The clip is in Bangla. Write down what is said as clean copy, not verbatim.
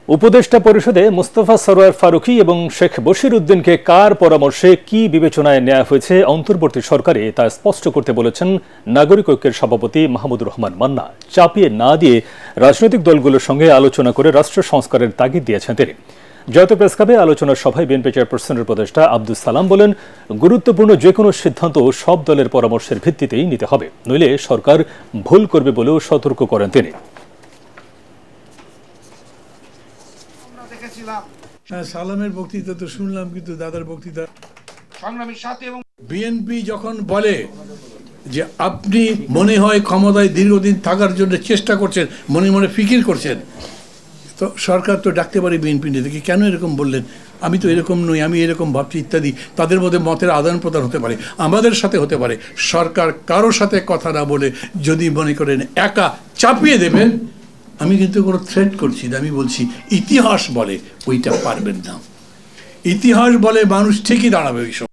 উপদেষ্টা পরিষদে মুস্তফা সরোয়ার ফারুকী এবং শেখ বশির উদ্দিনকে কার পরামর্শে কি বিবেচনায় নেওয়া হয়েছে অন্তর্বর্তী সরকারে তা স্পষ্ট করতে বলেছেন নাগরিক ঐক্যের সভাপতি মাহমুদুর রহমান মান্না। চাপিয়ে না দিয়ে রাজনৈতিক দলগুলোর সঙ্গে আলোচনা করে রাষ্ট্র সংস্কারের তাগিদ দিয়েছেন তিনি। জাতীয় প্রেসক্লাবে আলোচনার সভায় বিএনপি চেয়ারপারসনের উপদেষ্টা আব্দুস সালাম বলেন, গুরুত্বপূর্ণ যে কোনো সিদ্ধান্ত সব দলের পরামর্শের ভিত্তিতেই নিতে হবে, নইলে সরকার ভুল করবে বলেও সতর্ক করেন তিনি। সালামের বক্তৃতা তো শুনলাম, কিন্তু দাদার বক্তৃতা সংগ্রামীর সাথে এবং বিএনপি যখন বলে যে আপনি মনে হয় ক্ষমতায় দীর্ঘদিন থাকার জন্য চেষ্টা করছেন, মনে মনে ফিকির করছেন, তো সরকার তো ডাকতে পারে বিএনপি নেতাকে, কেন এরকম বললেন, আমি তো এরকম নই, আমি এরকম ভাবছি ইত্যাদি। তাদের মধ্যে মতের আদান প্রদান হতে পারে, আমাদের সাথে হতে পারে। সরকার কারোর সাথে কথা না বলে যদি মনে করেন একা চাপিয়ে দেবেন, আমি কিন্তু কোনো থ্রেট করছি না, আমি বলছি ইতিহাস বলে ওইটা পারবেন না। ইতিহাস বলে মানুষ ঠিকই দাঁড়াবে ওই সময়।